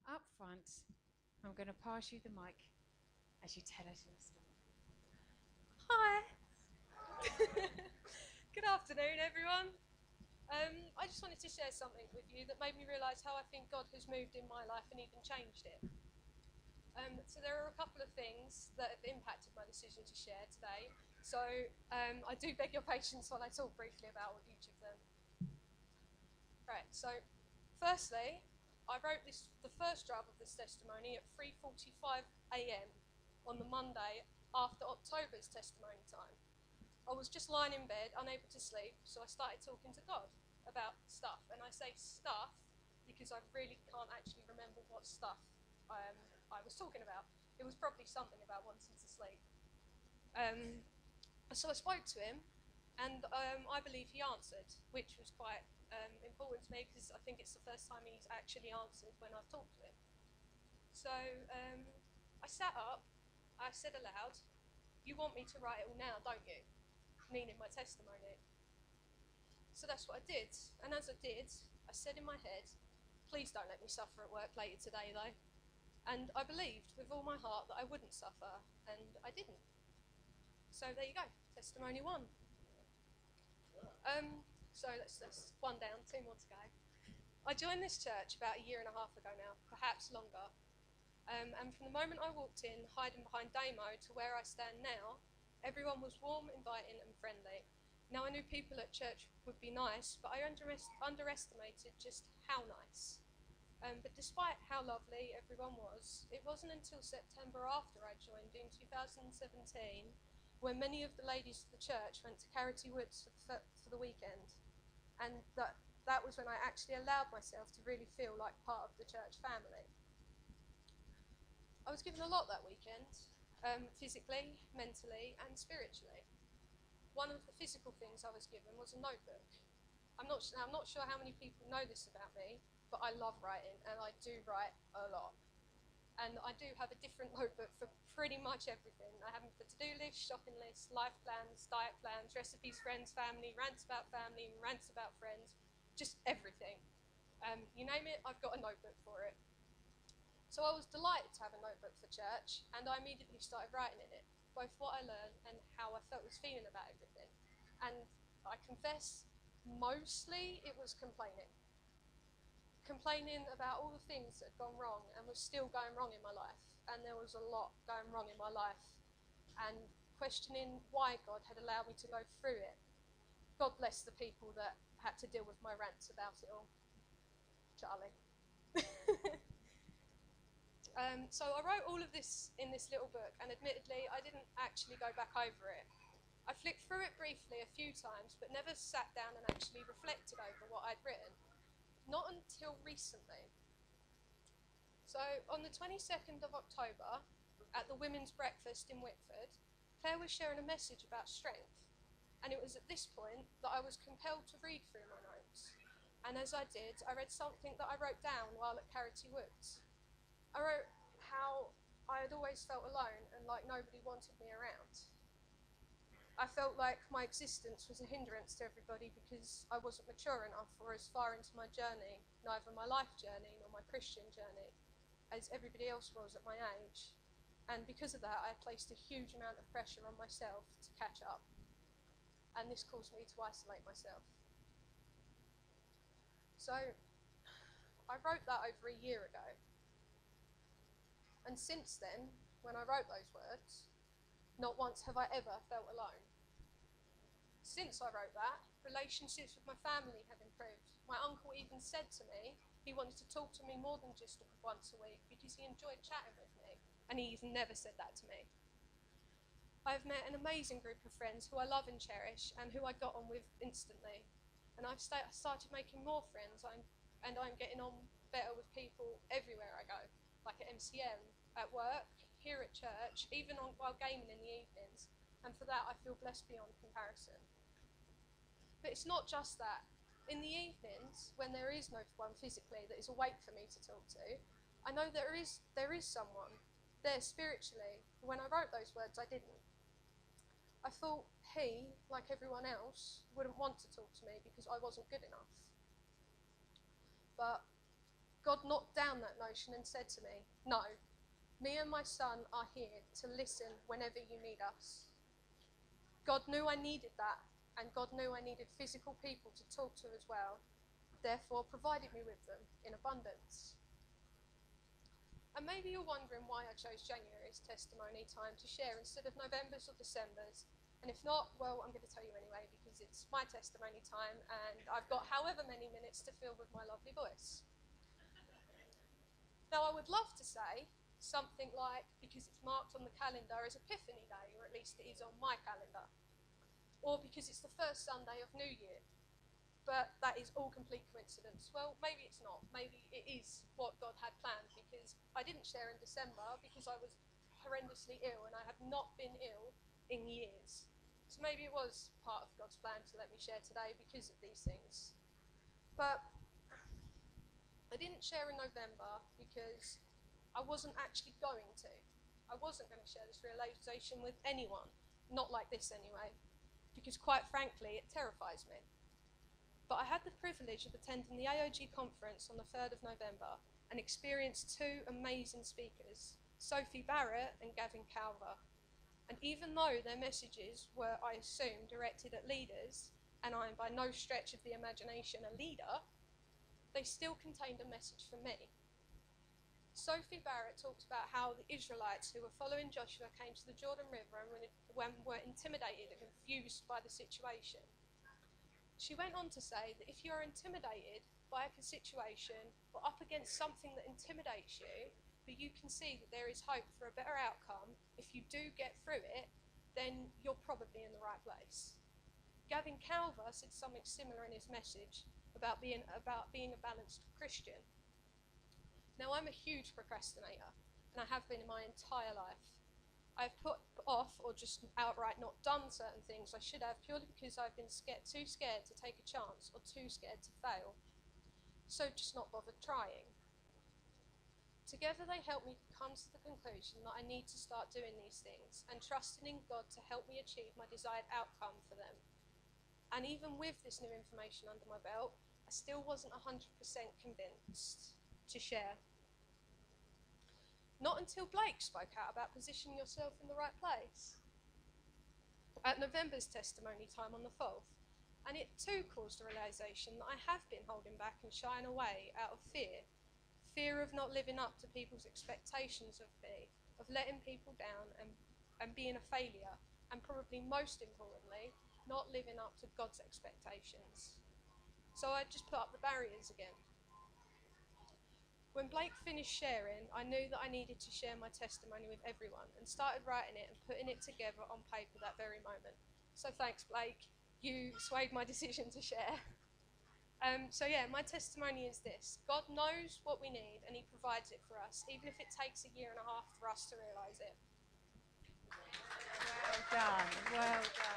up front, I'm going to pass you the mic as you tell us your story. Hi. Good afternoon, everyone. I just wanted to share something with you that made me realise how I think God has moved in my life and even changed it. So there are a couple of things that have impacted my decision to share today. So I do beg your patience while I talk briefly about each of them. Right, so firstly, I wrote the first draft of this testimony at 3:45 a.m. on the Monday after October's testimony time. I was just lying in bed, unable to sleep, so I started talking to God about stuff. And I say stuff because I really can't actually remember what stuff I was talking about. It was probably something about wanting to sleep. So I spoke to him, and I believe he answered, which was quite important to me because I think it's the first time he's actually answered when I've talked to him. So I sat up, I said aloud, "You want me to write it all now, don't you?" Meaning my testimony. So that's what I did. And as I did, I said in my head, "Please don't let me suffer at work later today, though." And I believed with all my heart that I wouldn't suffer, and I didn't. So there you go, testimony one. So that's one down, two more to go. I joined this church about a year and a half ago now, perhaps longer. And from the moment I walked in, hiding behind Damo, to where I stand now, everyone was warm, inviting, and friendly. Now, I knew people at church would be nice, but I underestimated just how nice. But despite how lovely everyone was, it wasn't until September after I joined in 2017 when many of the ladies of the church went to Carity Woods for the weekend. And that was when I actually allowed myself to really feel like part of the church family. I was given a lot that weekend, physically, mentally, and spiritually. One of the physical things I was given was a notebook. I'm not sure how many people know this about me, but I love writing, and I do write a lot. And I do have a different notebook for pretty much everything. I have the to-do list, shopping list, life plans, diet plans, recipes, friends, family, rants about family, rants about friends, just everything. You name it, I've got a notebook for it. So I was delighted to have a notebook for church, and I immediately started writing in it, both what I learned and how I was feeling about everything. And I confess, mostly it was complaining. Complaining about all the things that had gone wrong and was still going wrong in my life. And there was a lot going wrong in my life. And questioning why God had allowed me to go through it. God bless the people that had to deal with my rants about it all. Charlie. So I wrote all of this in this little book, and admittedly, I didn't actually go back over it. I flicked through it briefly a few times, but never sat down and actually reflected over what I'd written. Not until recently. So on the 22nd of October, at the women's breakfast in Whitford, Claire was sharing a message about strength. And it was at this point that I was compelled to read through my notes. And as I did, I read something that I wrote down while at Carity Woods. I wrote how I had always felt alone and like nobody wanted me around. I felt like my existence was a hindrance to everybody because I wasn't mature enough or as far into my journey, neither my life journey nor my Christian journey, as everybody else was at my age. And because of that, I placed a huge amount of pressure on myself to catch up. And this caused me to isolate myself. So I wrote that over a year ago. And since then, when I wrote those words, not once have I ever felt alone. Since I wrote that, relationships with my family have improved. My uncle even said to me he wanted to talk to me more than just once a week because he enjoyed chatting with me, and he even never said that to me. I've met an amazing group of friends who I love and cherish and who I got on with instantly. And I've started making more friends, and I'm getting on better with people everywhere I go, like at MCM, at work, here at church, even while gaming in the evenings, and for that I feel blessed beyond comparison. But it's not just that. In the evenings, when there is no one physically that is awake for me to talk to, I know there is someone there spiritually. When I wrote those words, I didn't. I thought he, like everyone else, wouldn't want to talk to me because I wasn't good enough. But God God knocked down that notion and said to me, no, me and my son are here to listen whenever you need us. God knew I needed that, and God knew I needed physical people to talk to as well, therefore provided me with them in abundance. And maybe you're wondering why I chose January as testimony time to share instead of November's or December's. And if not, well, I'm going to tell you anyway, because it's my testimony time and I've got however many minutes to fill with my lovely voice. Now, I would love to say something like, because it's marked on the calendar as Epiphany Day, or at least it is on my calendar, or because it's the first Sunday of New Year, but that is all complete coincidence. Well, maybe it's not. Maybe it is what God had planned, because I didn't share in December because I was horrendously ill and I have not been ill in years. So maybe it was part of God's plan to let me share today because of these things. But I didn't share in November because I wasn't actually going to. I wasn't going to share this realization with anyone, not like this anyway, because quite frankly, it terrifies me. But I had the privilege of attending the AOG conference on the 3rd of November and experienced two amazing speakers, Sophia Barrett and Gavin Calver. And even though their messages were, I assume, directed at leaders, and I am by no stretch of the imagination a leader, they still contained a message for me. Sophia Barrett talked about how the Israelites who were following Joshua came to the Jordan River and were intimidated and confused by the situation. She went on to say that if you are intimidated by a situation or up against something that intimidates you, but you can see that there is hope for a better outcome, if you do get through it, then you're probably in the right place. Gavin Calver said something similar in his message about being a balanced Christian. Now, I'm a huge procrastinator, and I have been in my entire life. I've put off or just outright not done certain things I should have purely because I've been too scared to take a chance or too scared to fail. So just not bothered trying. Together they help me come to the conclusion that I need to start doing these things and trusting in God to help me achieve my desired outcome for them. And even with this new information under my belt, I still wasn't 100% convinced to share. Not until Blake spoke out about positioning yourself in the right place at November's testimony time on the 4th, and it too caused a realisation that I have been holding back and shying away out of fear of not living up to people's expectations of me, of letting people down and being a failure, and probably most importantly, not living up to God's expectations. So I just put up the barriers again. When Blake finished sharing, I knew that I needed to share my testimony with everyone and started writing it and putting it together on paper that very moment. So thanks, Blake. You swayed my decision to share. So yeah, my testimony is this. God knows what we need and he provides it for us, even if it takes a year and a half for us to realise it. Well done, well done.